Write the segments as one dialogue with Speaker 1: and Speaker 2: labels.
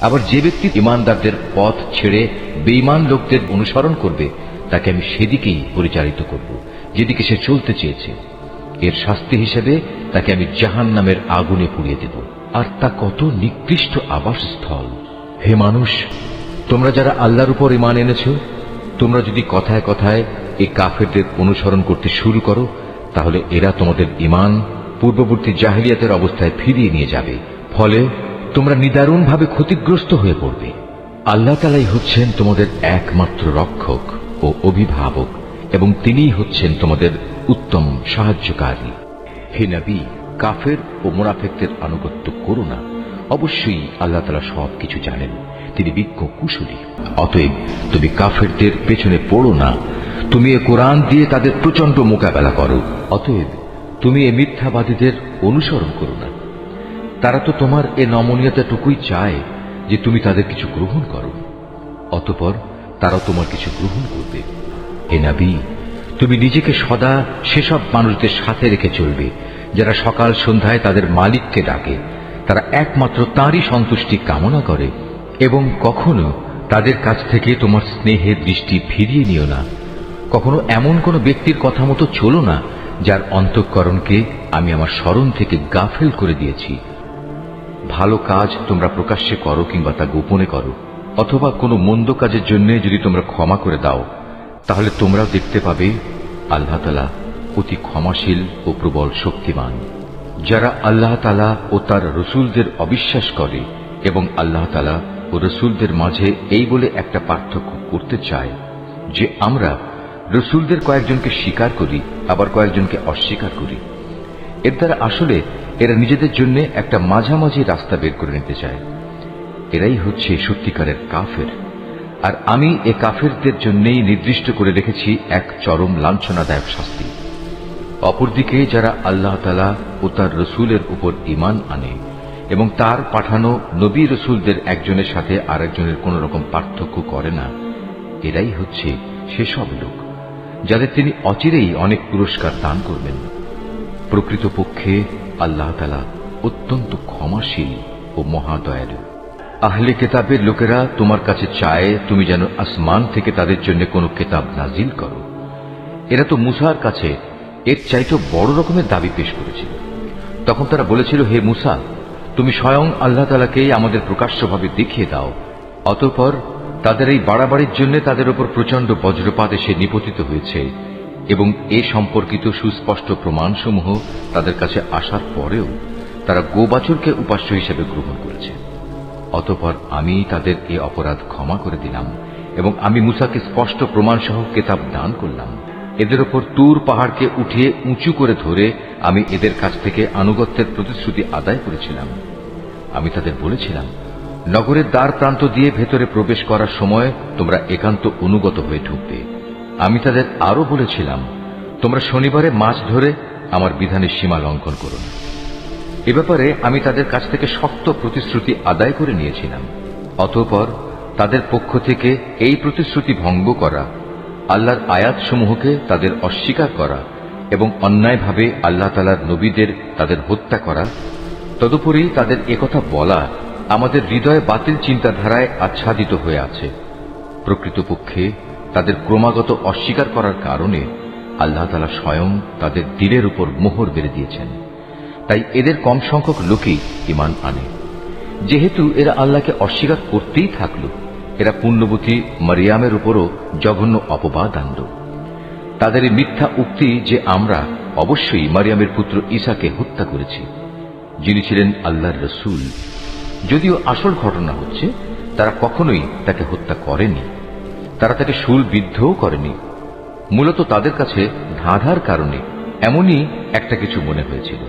Speaker 1: আবার যে ব্যক্তি ইমানদারদের পথ ছেড়ে বেঈমান লোকদের অনুসরণ করবে তাকে আমি সেদিকেই পরিচালিত করব যেদিকে সে চলতে চেয়েছে। এর শাস্তি হিসেবে তাকে আমি জাহান্নামের আগুনে পুড়িয়ে দেব, আর তা কত নিকৃষ্ট আবাসস্থল। হে মানুষ, তোমরা যারা আল্লাহর উপর ঈমান এনেছ, তোমরা যদি কথায় কথায় এই কাফেরদের অনুসরণ করতে শুরু করো, তাহলে এরা তোমাদের ঈমান পূর্ববর্তী জাহেলিয়াতের অবস্থায় ফিরিয়ে নিয়ে যাবে। ফলে তোমরা নিদারুণভাবে ক্ষতিগ্রস্ত হয়ে পড়বে। আল্লাহ তাআলাই হচ্ছেন তোমাদের একমাত্র রক্ষক ও অভিভাবক, এবং তিনিই হচ্ছেন তোমাদের উত্তম সাহায্যকারী। হে নবী, কাফের ও মুনাফিকদের আনুগত্য করো না। অবশ্যই আল্লাহ তাআলা সবকিছু জানেন, তিনি বিজ্ঞ কুশলী। অতএব তুমি কাফেরদের পেছনে পড়ো না, তুমি এ কোরআন দিয়ে তাদের প্রচন্ড মোকাবেলা করো। অতএব তুমি এ মিথ্যাবাদীদের অনুসরণ করো না। তারা তো তোমার এ নমনীয়তাটুকুই চায় যে তুমি তাদের কিছু গ্রহণ করো, অতঃপর তারা তোমার কিছু গ্রহণ করবে। হে নবী, তুমি নিজেকে সদা সেসব মানুষদের সাথে রেখে চলবে যারা সকাল সন্ধ্যায় তাদের মালিককে ডাকে, তারা একমাত্র তাঁরই সন্তুষ্টি কামনা করে, এবং কখনো তাদের কাছ থেকে তোমার স্নেহের দৃষ্টি ফিরিয়ে নিও না। কখনো এমন কোন ব্যক্তির কথা মতো চলো না যার অন্তঃকরণকে আমি আমার স্মরণ থেকে গাফেল করে দিয়েছি। ভালো কাজ তোমরা প্রকাশ্যে করো কিংবা তা গোপনে করো, অথবা কোনো মন্দ কাজের জন্য যদি তোমরা ক্ষমা করে দাও, তাহলে তোমরাও দেখতে পাবে আল্লাহ তাআলা অতি ক্ষমাশীল ও প্রবল শক্তিমান। যারা আল্লাহ তাআলা ও তার রসুলদের অবিশ্বাস করে এবং আল্লাহ তাআলা ও রসুলদের মাঝে এই বলে একটা পার্থক্য করতে চায় যে আমরা রসুলদের কয়েকজনকে স্বীকার করি, আবার কয়েকজনকে অস্বীকার করি, এর দ্বারা আসলে এরা নিজেদের জন্য একটা মাঝামাঝি রাস্তা বের করে নিতে চায়। এরাই হচ্ছে সত্যিকারের কাফের, আর আমি এ কাফেরদের জন্যই নির্দিষ্ট করে রেখেছি এক চরম লাঞ্ছনাদায়ক শাস্তি। অপরদিকে যারা আল্লাহ তাআলা ও তার রসুলের উপর ঈমান আনে এবং তার পাঠানো নবী রসুলদের একজনের সাথে আরেকজনের কোন রকম পার্থক্য করে না, এরাই হচ্ছে সেসব লোক যাদের তিনি অচিরেই অনেক পুরস্কার দান করবেন। প্রকৃতপক্ষে আল্লাহ তাআলা অত্যন্ত ক্ষমাশীল ও মহাদয়ালু। আহলে কেতাবের লোকেরা তোমার কাছে চায় তুমি যেন আসমান থেকে তাদের জন্য কোনো কেতাব নাজিল করো। এরা তো মুসার কাছে এর চাইতে বড় রকমের দাবি পেশ করেছিল। তখন তারা বলেছিল, হে মুসা, তুমি স্বয়ং আল্লাহ তাআলাকেই আমাদের প্রকাশ্যভাবে দেখিয়ে দাও। অতঃপর তাদের এই বাড়াবাড়ির জন্য তাদের উপর প্রচন্ড বজ্রপাত এসে নিপতিত হয়েছে, এবং এ সম্পর্কিত সুস্পষ্ট প্রমাণসমূহ তাদের কাছে আসার পরেও তারা গোবাছুরকে উপাস্য হিসেবে গ্রহণ করেছে। অতঃপর আমি তাদের এ অপরাধ ক্ষমা করে দিলাম, এবং আমি মুসাকে স্পষ্ট প্রমাণসহ কেতাব দান করলাম। এদের ওপর তুর পাহাড়কে উঠিয়ে উঁচু করে ধরে আমি এদের কাছ থেকে আনুগত্যের প্রতিশ্রুতি আদায় করেছিলাম। আমি তাদের বলেছিলাম, নগরের দ্বার প্রান্ত দিয়ে ভেতরে প্রবেশ করার সময় তোমরা একান্ত অনুগত হয়ে ঢুকবে। আমি তাদের আরো বলেছিলাম, তোমরা শনিবারে মাছ ধরে আমার বিধানের সীমা লঙ্ঘন করো না। এ ব্যাপারে আমি তাদের কাছ থেকে শক্ত প্রতিশ্রুতি আদায় করে নিয়েছিলাম। অতঃপর তাদের পক্ষ থেকে এই প্রতিশ্রুতি ভঙ্গ করা, আল্লাহর আয়াতসমূহকে তাদের অস্বীকার করা এবং অন্যায়ভাবে আল্লাহ তাআলার নবীদের তাদের হত্যা করা, তদুপরি তাদের একথা বলা আমাদের হৃদয়ে বাতিল চিন্তাধারায় আচ্ছাদিত হয়ে আছে। প্রকৃতপক্ষে তাদের ক্রমাগত অস্বীকার করার কারণে আল্লাহ তাআলা স্বয়ং তাদের দিলের উপর মোহর বেঁধে দিয়েছেন। তাই এদের কম সংখ্যক লোকই ঈমান আনে। যেহেতু এরা আল্লাহকে অস্বীকার করতেই থাকল, এরা পুণ্যবতী মারিয়ামের উপরও জঘন্য অপবাদ আনল। তাদের এই মিথ্যা উক্তি যে আমরা অবশ্যই মারিয়ামের পুত্র ঈসাকে হত্যা করেছি, যিনি ছিলেন আল্লাহর রসুল, যদিও আসল ঘটনা হচ্ছে তারা কখনোই তাকে হত্যা করেনি, তারা তাকে শূলবিদ্ধও করেনি। মূলত তাদের কাছে ধাঁধার কারণে এমনই একটা কিছু মনে হয়েছিল।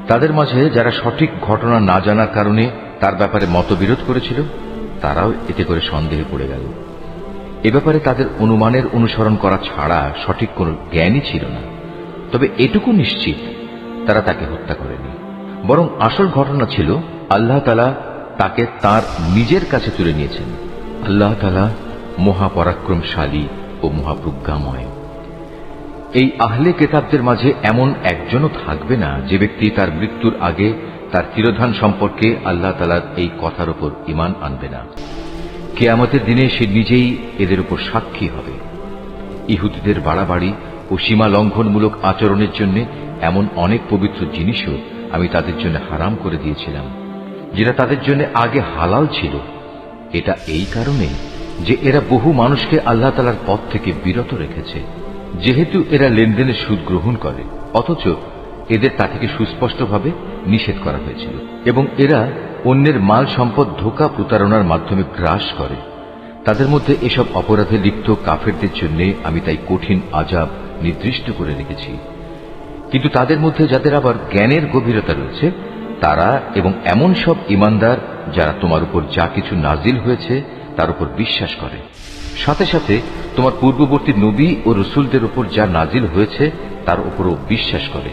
Speaker 1: তাদের মাঝে যারা সঠিক ঘটনা না জানার কারণে তার ব্যাপারে মতবিরোধ করেছিল, তারাও এতে করে সন্দেহে পড়ে গেল। এ ব্যাপারে তাদের অনুমানের অনুসরণ করা ছাড়া সঠিক কোনো জ্ঞানই ছিল না। তবে এটুকু নিশ্চিত, তারা তাকে হত্যা করেনি, বরং আসল ঘটনা ছিল আল্লাহ তাআলা তাকে তার নিজের কাছে তুলে নিয়েছেন। আল্লাহ তাআলা মহাপরাক্রমশালী ও মহাপ্রজ্ঞাময়। এই আহলে কেতাবদের মাঝে এমন একজনও থাকবে না যে ব্যক্তি তার মৃত্যুর আগে তার তিরোধান সম্পর্কে আল্লাহ তাআলার এই কথার উপর ঈমান আনবে না। কিয়ামতের দিনে সে নিজেই এদের উপর সাক্ষী হবে। ইহুদিদের বাড়াবাড়ি ও সীমা লঙ্ঘনমূলক আচরণের জন্য এমন অনেক পবিত্র জিনিসও আমি তাদের জন্য হারাম করে দিয়েছিলাম, যেটা তাদের জন্য আগে হালাল ছিল। এটা এই কারণে যে এরা বহু মানুষকে আল্লাহ তাআলার পথ থেকে বিরত রেখেছে। যেহেতু এরা লেনদেনের সুদ গ্রহণ করে, অথচ এদের তা থেকে সুস্পষ্টভাবে নিষেধ করা হয়েছিল, এবং এরা অন্যের মাল সম্পদ ধোঁকা প্রতারণার মাধ্যমে গ্রাস করে। তাদের মধ্যে এসব অপরাধে লিপ্ত কাফেরদের জন্য আমি তাই কঠিন আযাব নির্দিষ্ট করে রেখেছি। কিন্তু তাদের মধ্যে যাদের আবার জ্ঞানের গভীরতা রয়েছে, তারা এবং এমন সব ঈমানদার যারা তোমার উপর যা কিছু নাজিল হয়েছে তার উপর বিশ্বাস করে, সাথে সাথে তোমার পূর্ববর্তী নবী ও রসুলদের উপর যা নাজিল হয়েছে তার উপরও বিশ্বাস করে,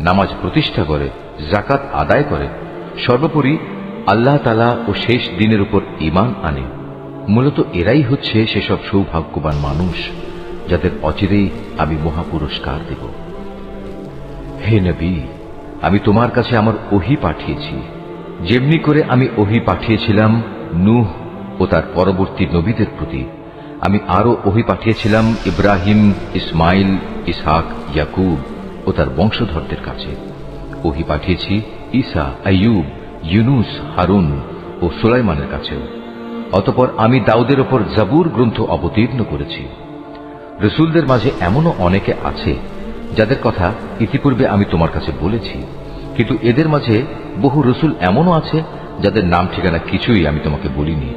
Speaker 1: নামাজ প্রতিষ্ঠা করে, যাকাত আদায় করে, সর্বোপরি আল্লাহ তাআলা ও শেষ দিনের উপর ঈমান আনে। মূলত এরাই হচ্ছে সেসব সৌভাগ্যবান মানুষ যাদের অচিরেই আমি মহাপুরস্কার দেব। হে নবী, আমি তোমার কাছে আমার ওহী পাঠিয়েছি, যেমনি করে আমি ওহী পাঠিয়েছিলাম নূহ ও তার পরবর্তী নবীদের প্রতি। আমি আরো ওহী পাঠিয়েছিলাম ইব্রাহিম, ইসমাইল, ইসহাক, ইয়াকুব ও তার বংশধরদের কাছে। ওহী পাঠিয়েছি ঈসা, আইয়ুব, ইউনুস, হারুন ও সুলাইমানের কাছেও। অতঃপর আমি দাউদের ওপর জাবুর গ্রন্থ অবতীর্ণ করেছি। রসুলদের মাঝে এমনও অনেকে আছে যাদের কথা ইতিপূর্বে আমি তোমার কাছে বলেছি, কিন্তু এদের মাঝে বহু রসুল এমনও আছে যাদের নাম ঠিকানা কিছুই আমি তোমাকে বলিনি।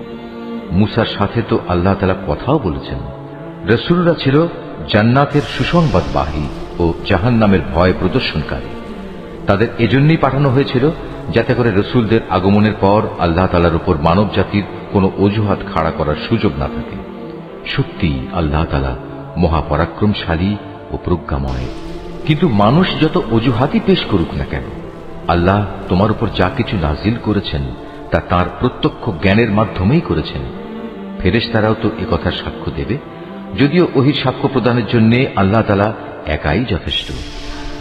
Speaker 1: মুসার সাথে তো আল্লাহ তাআলা কথাও বলেছেন। রসুলরা ছিল জান্নাতের সুসংবাদবাহী ও জাহান্নামের ভয় প্রদর্শনকারী। তাদের এজন্যই পাঠানো হয়েছিল যাতে করে রসুলদের আগমনের পর আল্লাহ তাআলার উপর মানব জাতির কোনো অজুহাত খাড়া করার সুযোগ না থাকে। সত্যি আল্লাহ তাআলা মহাপরাক্রমশালী ও প্রজ্ঞাময়। কিন্তু মানুষ যত অজুহাতই পেশ করুক না কেন, আল্লাহ তোমার উপর যা কিছু নাজিল করেছেন তা তাঁর প্রত্যক্ষ জ্ঞানের মাধ্যমেই করেছেন। ফেরেশতারাও তো একথার সাক্ষ্য দেবে, যদিও ওহির সাক্ষ্য প্রদানের জন্য আল্লাহ তাআলা একাই যথেষ্ট।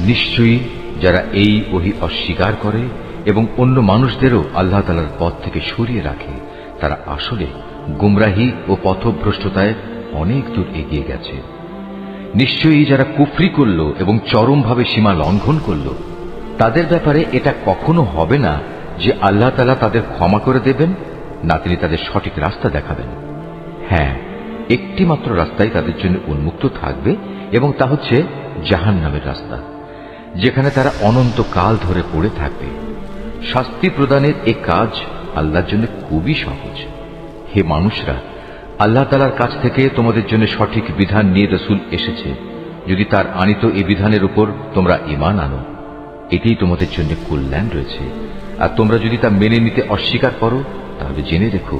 Speaker 1: নিশ্চয়ই যারা এই ওহী অস্বীকার করে এবং অন্য মানুষদেরও আল্লাহ তাআলার পথ থেকে সরিয়ে রাখে, তারা আসলে গুমরাহি ও পথভ্রষ্টতায় অনেক দূর এগিয়ে গেছে। নিশ্চয়ই যারা কুফরি করল এবং চরমভাবে সীমা লঙ্ঘন করল, তাদের ব্যাপারে এটা কখনো হবে না যে আল্লাহ তাআলা তাদের ক্ষমা করে দেবেন, না তিনি তাদের সঠিক রাস্তা দেখাবেন। হ্যাঁ, একটি মাত্র রাস্তাই তাদের জন্য উন্মুক্ত থাকবে, এবং তা হচ্ছে জাহান্নামের রাস্তা, যেখানে তারা অনন্তকাল ধরে পড়ে থাকবে। শাস্তি প্রদানের এ কাজ আল্লাহর জন্য খুবই সহজ। হে মানুষরা, আল্লাহ তাআলার কাছ থেকে তোমাদের জন্য সঠিক বিধান নিয়ে রসুল এসেছে। যদি তার আনিত এই বিধানের উপর তোমরা ঈমান আনো, এতেই তোমাদের জন্য কল্যাণ রয়েছে। আর তোমরা যদি তা মেনে নিতে অস্বীকার করো, তাহলে জেনে রেখো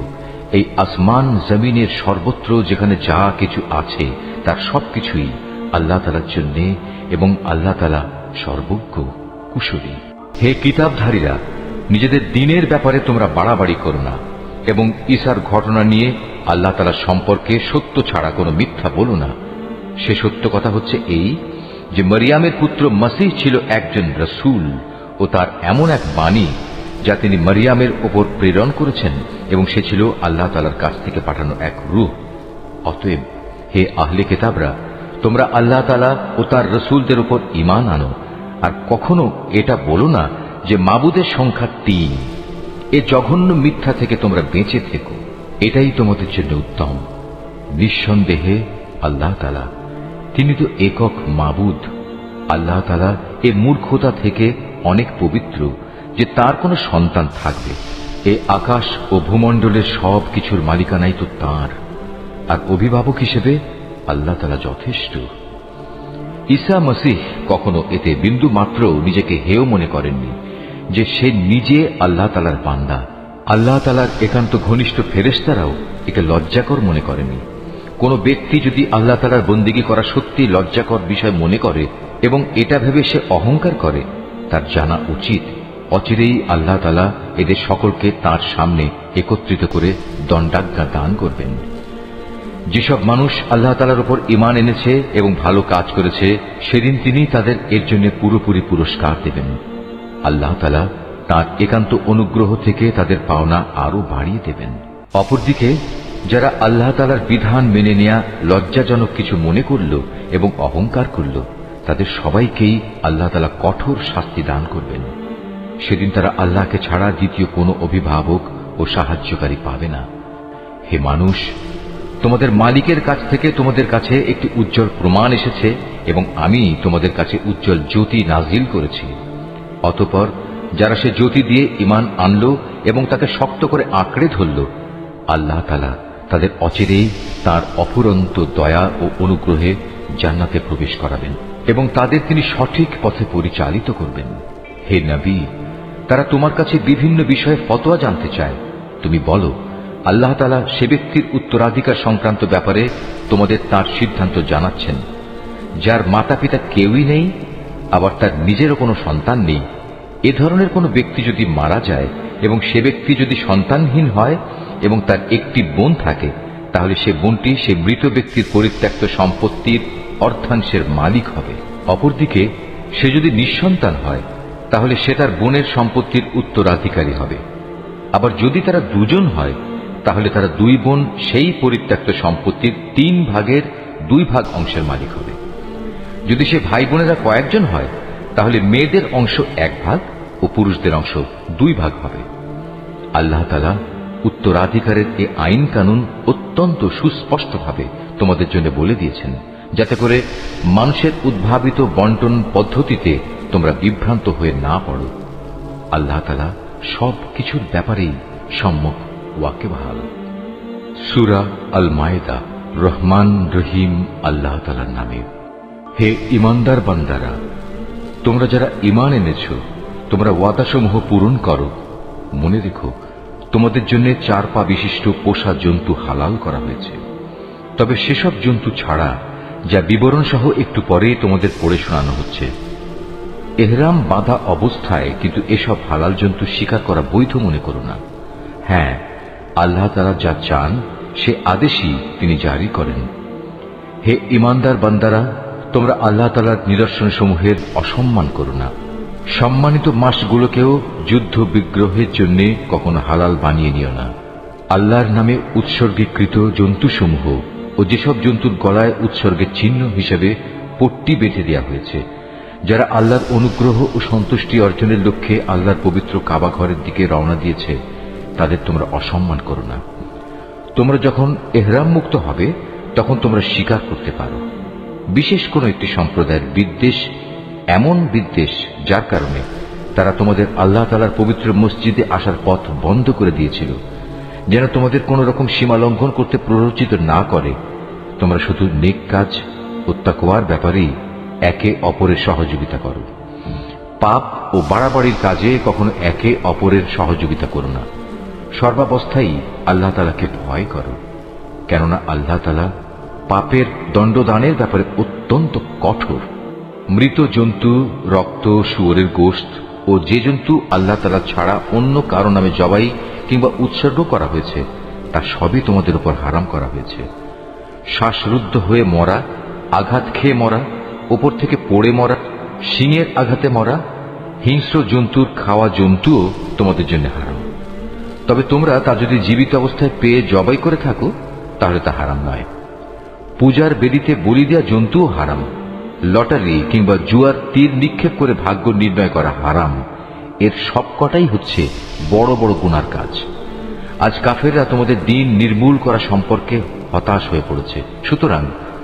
Speaker 1: এই আসমান জমিনের সর্বত্র যেখানে যা কিছু আছে তার সবকিছুই আল্লাহ তাআলার জন্য, এবং আল্লাহ তাআলা সর্বজ্ঞ, কুশলী। হে কিতাবধারীরা, নিজেদের দ্বীনের ব্যাপারে তোমরা বাড়াবাড়ি করো না, এবং ঈসার ঘটনা নিয়ে আল্লাহ তাআলার সম্পর্কে সত্য ছাড়া কোনো মিথ্যা বলো না। সে সত্য কথা হচ্ছে এই যে মরিয়ামের পুত্র মসীহ ছিল একজন রসূল ও তার এমন এক বাণী যা তিনি মরিয়ামের ওপর প্রেরণ করেছেন, এবং সে ছিল আল্লাহ তাআলার কাছ থেকে পাঠানো এক রূহ। অতএব হে আহলে কিতাবরা, তোমরা আল্লাহ তাআলা ও তার রসূলদের উপর ঈমান আনো, আর কখনো এটা বলো না যে মাবুদের সংখ্যা ৩। এ জঘন্য মিথ্যা থেকে তোমরা বেঁচে থেকো, এটাই তোমাদের জন্য উত্তম। নিঃসন্দেহে আল্লাহ তাআলা তিনি তো একক মাবুদ। আল্লাহ তাআলা এ মূর্খতা থেকে অনেক পবিত্র যে তার কোনো সন্তান থাকবে। এ আকাশ ও ভূমণ্ডলের সব কিছুর মালিকানাই তো তাঁর, আর অভিভাবক হিসেবে আল্লাহ তাআলা যথেষ্ট। ঈসা মসীহ কখনো এতে বিন্দু মাত্র নিজেকে হেয় মনে করেননি যে সে নিজে আল্লাহ তাআলার বান্দা। আল্লাহ তাআলার একান্ত ঘনিষ্ঠ ফেরেশতারাও একে লজ্জাকর মনে করেনি। কোন ব্যক্তি যদি আল্লাহ তাআলার বন্দেগী করা সত্যি লজ্জাকর বিষয় মনে করে এবং এটা ভেবে সে অহংকার করে, তার জানা উচিত অচিরেই আল্লাহ তাআলা এদের সকলকে তাঁর সামনে একত্রিত করে দণ্ডাজ্ঞা দান করবেন। যেসব মানুষ আল্লাহ তাআলার উপর ঈমান এনেছে এবং ভালো কাজ করেছে, সেদিন তিনি তাদের এর জন্য পুরোপুরি পুরস্কার দেবেন। আল্লাহ তাআলা তাঁর একান্ত অনুগ্রহ থেকে তাদের পাওনা আরো বাড়িয়ে দেবেন। অপরদিকে যারা আল্লাহ তাআলার বিধান মেনে নেয়া লজ্জাজনক কিছু মনে করল এবং অহংকার করল, তাদের সবাইকেই আল্লাহ তাআলা কঠোর শাস্তি দান করবেন। সেদিন তারা আল্লাহকে ছাড়া দ্বিতীয় কোনো অভিভাবক ও সাহায্যকারী পাবে না। হে মানুষ, তোমাদের মালিকের কাছ থেকে তোমাদের কাছে একটি উজ্জ্বল প্রমাণ এসেছে এবং আমি তোমাদের কাছে উজ্জ্বল জ্যোতি নাজিল করেছি। অতঃপর যারা সে জ্যোতি দিয়ে ঈমান আনল এবং তাকে শক্ত করে আঁকড়ে ধরল, আল্লাহ তাআলা তাদের অচিরেই তার অফুরন্ত দয়া ও অনুগ্রহে জান্নাতে প্রবেশ করাবেন এবং তাদের তিনি সঠিক পথে পরিচালিত করবেন। হে নবী, তারা তোমার কাছে বিভিন্ন বিষয়ে ফতোয়া জানতে চায়। তুমি বলো, আল্লাহ তাআলা সে ব্যক্তির উত্তরাধিকার সংক্রান্ত ব্যাপারে তোমাদের তার সিদ্ধান্ত জানাচ্ছেন, যার মাতা পিতা কেউই নেই, আবার তার নিজেরও কোনো সন্তান নেই। এ ধরনের কোনো ব্যক্তি যদি মারা যায় এবং সে ব্যক্তি যদি সন্তানহীন হয় এবং তার একটি বোন থাকে, তাহলে সে বোনটি সে মৃত ব্যক্তির পরিত্যক্ত সম্পত্তির অর্ধাংশের মালিক হবে। অপরদিকে সে যদি নিঃসন্তান হয়, তাহলে সে তার বোনের সম্পত্তির উত্তরাধিকারী হবে। আবার যদি তারা দুজন হয়, তাহলে তারা দুই বোন সেই পরিত্যক্ত সম্পত্তির 3 ভাগের 2 ভাগ অংশের মালিক হবে। যদি সে ভাই বোনেরা কয়েকজন হয়, তাহলে মেয়েদের অংশ 1 ভাগ ও পুরুষদের অংশ 2 ভাগ হবে। আল্লাহ তাআলা উত্তরাধিকারের এই আইন কানুন অত্যন্ত সুস্পষ্টভাবে তোমাদের জন্য বলে দিয়েছেন, যাতে করে মানুষের উদ্ভাবিত বন্টন পদ্ধতিতে তোমরা বিভ্রান্ত হয়ে না পড়ো। আল্লাহ তাআলা সব কিছুর ব্যাপারেই সম্যক ওয়াকিবহাল। সূরা আল মায়েদা। রহমান রহিম আল্লাহ তাআলার নামে। হে ঈমানদার বান্দারা, তোমরা যারা ঈমান এনেছ, তোমরা ওয়াদাসমূহ পূরণ করো। মনে রেখো, তোমাদের জন্য 4 পা বিশিষ্ট পোষা জন্তু হালাল করা হয়েছে, তবে সেসব জন্তু ছাড়া যা বিবরণ সহ একটু পরেই তোমাদের পড়ে শোনানো হচ্ছে। এহরাম বাঁধা অবস্থায় কিন্তু এসব হালাল জন্তু শিকার করা বৈধ মনে করো না। হ্যাঁ, আল্লাহ তাআলা যা চান সে আদেশই তিনি জারি করেন। হে ঈমানদার বান্দারা, তোমরা আল্লাহ তাআলার নিদর্শনসমূহের অসম্মান করো না। সম্মানিত মাসগুলোকেও যুদ্ধ বিগ্রহের জন্য কখনো হালাল বানিয়ে নিও না। আল্লাহর নামে উৎসর্গীকৃত জন্তুসমূহ ও যেসব জন্তুর গলায় উৎসর্গের চিহ্ন হিসেবে পট্টি বেঁধে দেওয়া হয়েছে, যারা আল্লাহর অনুগ্রহ ও সন্তুষ্টি অর্জনের লক্ষ্যে আল্লাহর পবিত্র কাবা ঘরের দিকে রওনা দিয়েছে, তাদের তোমরা অসম্মান করো না। তোমরা যখন এহরাম মুক্ত হবে, তখন তোমরা শিকার করতে পারো। বিশেষ কোন একটি সম্প্রদায়ের বিদ্বেষ এমন বিদ্বেষ যার কারণে তারা তোমাদের আল্লাহ তাআলার পবিত্র মসজিদে আসার পথ বন্ধ করে দিয়েছিল, যেন তোমাদের কোন রকম সীমা লঙ্ঘন করতে প্ররোচিত না করে। তোমরা শুধু নেক কাজ ও তাকওয়ার ব্যাপারেই একে অপরের সহযোগিতা করো। পাপ ও বাড়াবাড়ির কাজে কখনো একে অপরের সহযোগিতা করো না। সর্বাবস্থায় আল্লাহ তাআলাকে ভয় করো, কেননা আল্লাহ তাআলা পাপের দণ্ডদানের ব্যাপারে অত্যন্ত কঠোর। মৃত জন্তু, রক্ত, শুয়োরের গোশত ও যে জন্তু আল্লাহ তাআলা ছাড়া অন্য কারো নামে জবাই কিংবা উৎসর্গ করা হয়েছে, তা সবই তোমাদের উপর হারাম করা হয়েছে। শ্বাসরুদ্ধ হয়ে মরা, আঘাত খেয়ে মরা, উপর থেকে পড়ে মরা, শিঙের আঘাতে মরা, হিংস্র জন্তুর খাওয়া জন্তুও তোমাদের জন্য হারাম। তবে তোমরা তা যদি জীবিত অবস্থায় পেয়ে জবাই করে থাকো, তাহলে তা হারাম নয়। পূজার বেদিতে বলি দেওয়া জন্তুও হারাম। লটারি কিংবা জুয়ার তীর নিক্ষেপ করে ভাগ্য নির্ণয় করা হারাম। এর সবকটাই হচ্ছে বড় বড় গুনার কাজ। আজ কাফেররা তোমাদের দিন নির্মূল করা সম্পর্কে হতাশ হয়ে পড়েছে। সুতরাং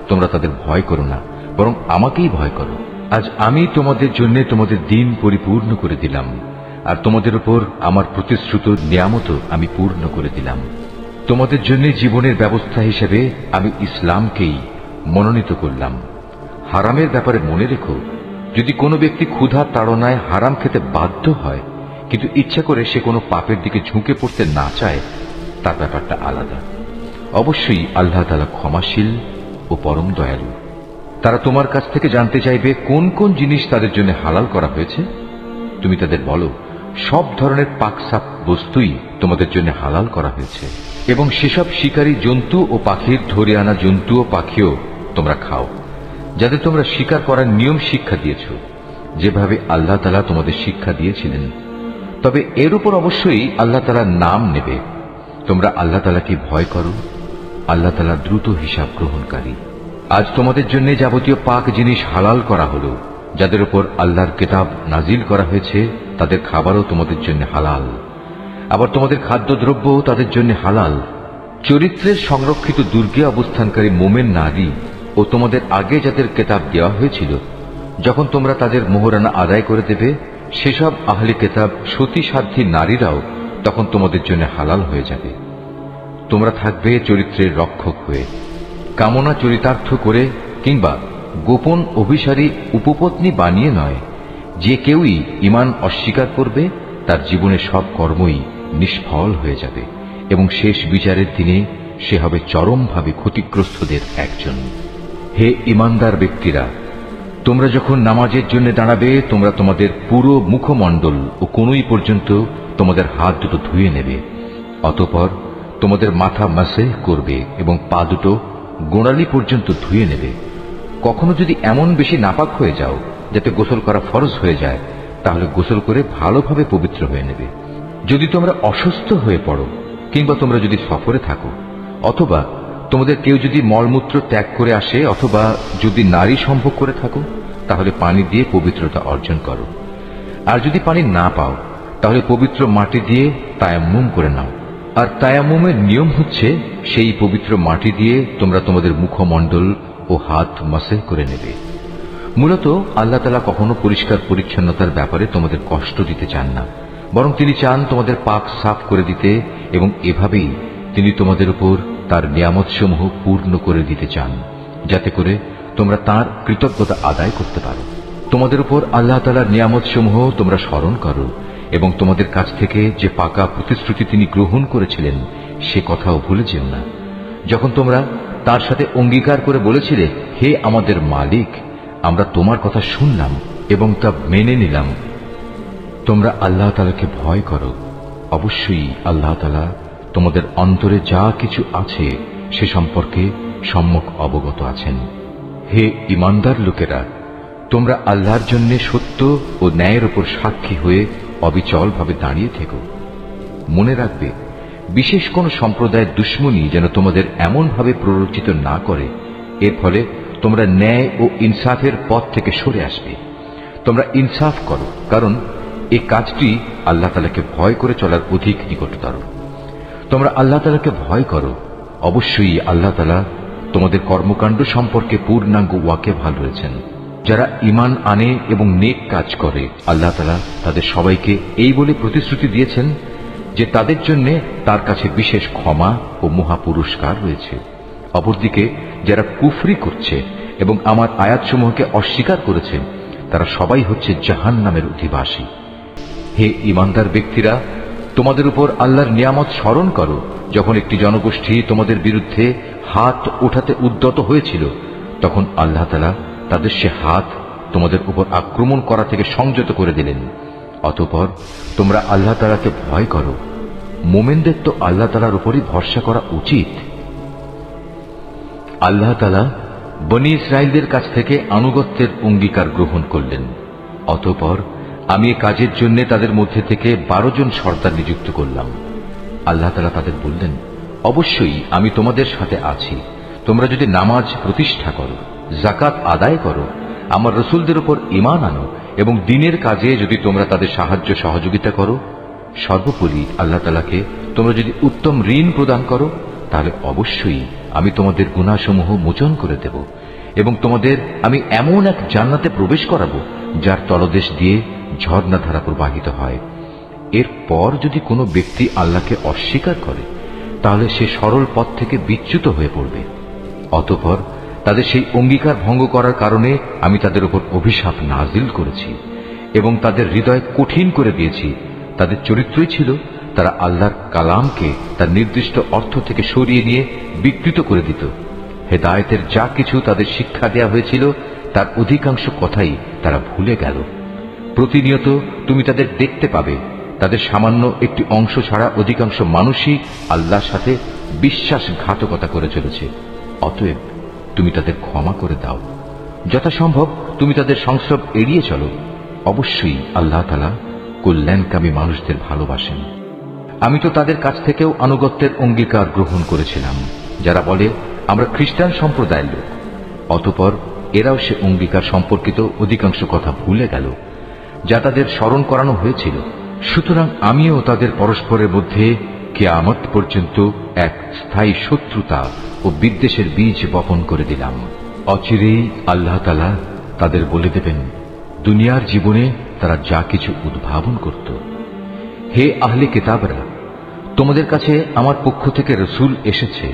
Speaker 1: তোমরা তাদের ভয় করো না, বরং আমাকেই ভয় করো। আজ আমি তোমাদের জন্য তোমাদের দিন পরিপূর্ণ করে দিলাম, আর তোমাদের উপর আমার প্রতিশ্রুত নিয়ামতও আমি পূর্ণ করে দিলাম। তোমাদের জন্য জীবনের ব্যবস্থা হিসেবে আমি ইসলামকেই মনোনীত করলাম। হারামের ব্যাপারে মনে রেখো, যদি কোনো ব্যক্তি ক্ষুধার তাড়নায় হারাম খেতে বাধ্য হয়, কিন্তু ইচ্ছা করে সে কোনো পাপের দিকে ঝুঁকে পড়তে না চায়, তার ব্যাপারটা আলাদা। অবশ্যই আল্লাহ তাআলা ক্ষমাশীল ও পরম দয়ালু। তারা তোমার কাছ থেকে জানতে চাইবে কোন কোন জিনিস তাদের জন্য হালাল করা হয়েছে। তুমি তাদের বলো, সব ধরনের পাকসাপ বস্তুই তোমাদের জন্য হালাল করা হয়েছে, এবং সেসব শিকারী জন্তু ও পাখির ধরে আনা জন্তু ও পাখিও তোমরা খাও, যাদের তোমরা শিকার করার নিয়ম শিক্ষা দিয়েছ, যেভাবে আল্লাহ তাআলা তোমাদের শিক্ষা দিয়েছিলেন। তবে এর উপর অবশ্যই আল্লাহ তাআলার নাম নেবে। তোমরা আল্লাহ তাআলাকে ভয় করো, আল্লাহ তাআলা দ্রুত হিসাব গ্রহণকারী। আজ তোমাদের জন্য যাবতীয় পাক জিনিস হালাল করা হলো। যাদের উপর আল্লাহর কিতাব নাজিল করা হয়েছে তাদের খাবারও তোমাদের জন্য হালাল, আবার তোমাদের খাদ্যদ্রব্য তাদের জন্য হালাল। চরিত্রের সংরক্ষিত দুর্গে অবস্থানকারী মোমেন নারী ও তোমাদের আগে যাদের কিতাব দেওয়া হয়েছিল, যখন তোমরা তাদের মোহরানা আদায় করে দেবে, সেসব আহলি কিতাব সতী সাধ্বী নারীরাও তখন তোমাদের জন্য হালাল হয়ে যাবে। তোমরা থাকবে চরিত্রের রক্ষক হয়ে, কামনা চরিতার্থ করে কিংবা গোপন অভিসারী উপপত্নী বানিয়ে নয়। যে কেউই ঈমান অস্বীকার করবে তার জীবনের সব কর্মই নিষ্ফল হয়ে যাবে এবং শেষ বিচারের দিনে সে হবে চরমভাবে ক্ষতিগ্রস্তদের একজন। হে ঈমানদার ব্যক্তিরা, তোমরা যখন নামাজের জন্য দাঁড়াবে, তোমরা তোমাদের পুরো মুখমণ্ডল ও কনুই পর্যন্ত তোমাদের হাত দুটো ধুয়ে নেবে। অতঃপর তোমাদের মাথা মাসেহ করবে এবং পা দুটো গোড়ালি পর্যন্ত ধুয়ে নেবে। কখনো যদি এমন বেশি নাপাক হয়ে যাও যাতে গোসল করা ফরজ হয়ে যায়, তাহলে গোসল করে ভালোভাবে পবিত্র হয়ে নেবে। যদি তোমরা অসুস্থ হয়ে পড়ো কিংবা তোমরা যদি সফরে থাকো, অথবা তোমাদের কেউ যদি মলমূত্র ত্যাগ করে আসে, অথবা যদি নারী সম্ভোগ করে থাকো, তাহলে পানি দিয়ে পবিত্রতা অর্জন করো। আর যদি পানি না পাও, তাহলে পবিত্র মাটি দিয়ে তায়াম্মুম করে নাও। আর তায়াম্মুমের নিয়ম হচ্ছে সেই পবিত্র মাটি দিয়ে তোমরা তোমাদের মুখমণ্ডল ও হাত মাসেহ করে নেবে। মূলত আল্লাহ তাআলা কখনো পরিষ্কার পরিচ্ছন্নতার ব্যাপারে তোমাদের কষ্ট দিতে চান না, বরং তিনি চান তোমাদের পাক সাফ করে দিতে, এবং এভাবেই তিনি তোমাদের উপর তার নিয়ামতসমূহ পূর্ণ করে দিতে চান, যাতে করে তোমরা তার কৃতজ্ঞতা আদায় করতে পারো। তোমাদের উপর আল্লাহ তাআলার নিয়ামতসমূহ তোমরা স্মরণ করো এবং তোমাদের কাছ থেকে যে পাকা প্রতিশ্রুতি তিনি গ্রহণ করেছিলেন সে কথাও ভুলে যেও না। যখন তোমরা তার সাথে অঙ্গীকার করে বলেছিলে, হে আমাদের মালিক, আমরা তোমার কথা শুনলাম এবং তা মেনে নিলাম। তোমরা আল্লাহ তাআলাকে ভয় করো, অবশ্যই আল্লাহ তাআলা তোমাদের অন্তরে যা কিছু আছে সে সম্পর্কে সম্যক অবগত আছেন। হে ঈমানদার লোকেরা, তোমরা আল্লাহর জন্য সত্য ও ন্যায়ের উপর সাক্ষী হয়ে অবিচলভাবে দাঁড়িয়ে থেকো। মনে রাখবে, বিশেষ কোন সম্প্রদায়ের দুশ্মনী যেন তোমাদের এমনভাবে প্ররোচিত না করে, এর ফলে তোমরা ন্যায় ও ইনসাফের পথ থেকে সরে আসবে। তোমরা ইনসাফ করো, কারণ এই কাজটি আল্লাহ তাআলাকে ভয় করে চলার অধিক নিকটতর। তোমরা আল্লাহ তাআলাকে ভয় করো, অবশ্যই আল্লাহ তাআলা তোমাদের কর্মকাণ্ড সম্পর্কে পূর্ণাঙ্গ ওয়াকিবহাল রয়েছেন। যারা ঈমান আনে এবং নেক কাজ করে, আল্লাহ তাআলা তাদের সবাইকে এই বলে প্রতিশ্রুতি দিয়েছেন যে তাদের জন্য তার কাছে বিশেষ ক্ষমা ও মহা পুরস্কার রয়েছে। অপরদিকে যারা কুফরি করছে এবং আমার আয়াতসমূহকে অস্বীকার করেছে, তারা সবাই হচ্ছে জাহান্নামের অধিবাসী। হে ঈমানদার ব্যক্তিরা, তোমাদের উপর আল্লাহর নিয়ামত স্মরণ করো, যখন একটি জনগোষ্ঠী তোমাদের বিরুদ্ধে হাত ওঠাতে উদ্যত হয়েছিল, তখন আল্লাহ তাআলা তাদের সে হাত তোমাদের উপর আক্রমণ করা থেকে সংযত করে দিলেন। অতঃপর তোমরা আল্লাহ তাআলাকে ভয় করো। মোমেনদের তো আল্লাহ তাআলার উপরই ভরসা করা উচিত। আল্লাহ তাআলা বনী ইসরাইলদের কাছ থেকে আনুগত্যের অঙ্গীকার গ্রহণ করলেন। অতঃপর আমি এ কাজের জন্য তাদের মধ্যে থেকে 12 জন সর্দার নিযুক্ত করলাম। আল্লাহ তাআলা তাদের বললেন, অবশ্যই আমি তোমাদের সাথে আছি। তোমরা যদি নামাজ প্রতিষ্ঠা করো, যাকাত আদায় করো, আমার রাসূলদের উপর ঈমান আনো এবং দ্বীনের কাজে যদি তোমরা তাদের সাহায্য সহযোগিতা করো, সর্বোপরি আল্লাহ তাআলাকে তোমরা যদি উত্তম ঋণ প্রদান করো, তাহলে অবশ্যই আমি তোমাদের গুনাহসমূহ মোচন করে দেব এবং তোমাদের আমি এমন এক জান্নাতে প্রবেশ করাবো যার তলদেশ দিয়ে ঝর্ণাধারা প্রবাহিত হয়। এরপর যদি কোনো ব্যক্তি আল্লাহকে অস্বীকার করে, তাহলে সে সরল পথ থেকে বিচ্যুত হয়ে পড়বে। অতঃপর তাদের সেই অঙ্গীকার ভঙ্গ করার কারণে আমি তাদের উপর অভিশাপ নাজিল করেছি এবং তাদের হৃদয় কঠিন করে দিয়েছি। তাদের চরিত্রই ছিল তারা আল্লাহর কালামকে তার নির্দিষ্ট অর্থ থেকে সরিয়ে নিয়ে বিকৃত করে দিত। হেদায়েতের যা কিছু তাদের শিক্ষা দেয়া হয়েছিল তার অধিকাংশ কথাই তারা ভুলে গেল। প্রতিনিয়ত তুমি তাদের দেখতে পাবে, তাদের সামান্য একটি অংশ ছাড়া অধিকাংশ মানুষই আল্লাহর সাথে বিশ্বাসঘাতকতা করে চলেছে। অতএব তুমি তাদের ক্ষমা করে দাও, যথাসম্ভব তুমি তাদের সংস্রব এড়িয়ে চলো। অবশ্যই আল্লাহ তাআলা কল্যাণকামী মানুষদের ভালোবাসেন। আমি তো তাদের কাছ থেকেও আনুগত্যের অঙ্গীকার গ্রহণ করেছিলাম, যারা বলে আমরা খ্রিস্টান সম্প্রদায়ের লোক। অতঃপর এরাও সে অঙ্গীকার সম্পর্কিত অধিকাংশ কথা ভুলে গেল, যা তাদের স্মরণ করানো হয়েছিল। সুতরাং আমিও তাদের পরস্পরের মধ্যে কিয়ামত পর্যন্ত এক স্থায়ী শত্রুতা ও বিদ্বেষের বীজ বপন করে দিলাম। অচিরেই আল্লাহ তাআলা তাদের বলে দেবেন দুনিয়ার জীবনে তারা যা কিছু উদ্ভাবন করত। হে আহলে কিতাবরা, তোমাদের কাছে আমার পক্ষ থেকে রসূল এসেছে।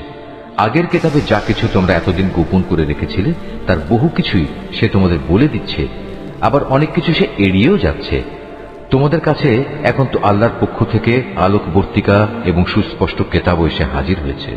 Speaker 1: আগের কিতাবে যা কিছু তোমরা এতদিন গোপন করে রেখেছিলে তার বহু কিছুই সে তোমাদের বলে দিচ্ছে, আবার অনেক কিছু সে এড়িয়েও যাচ্ছে। তোমাদের কাছে এখন তো আল্লাহর পক্ষ থেকে আলোকবর্তিকা এবং সুস্পষ্ট কিতাব এসে হাজির হয়েছে।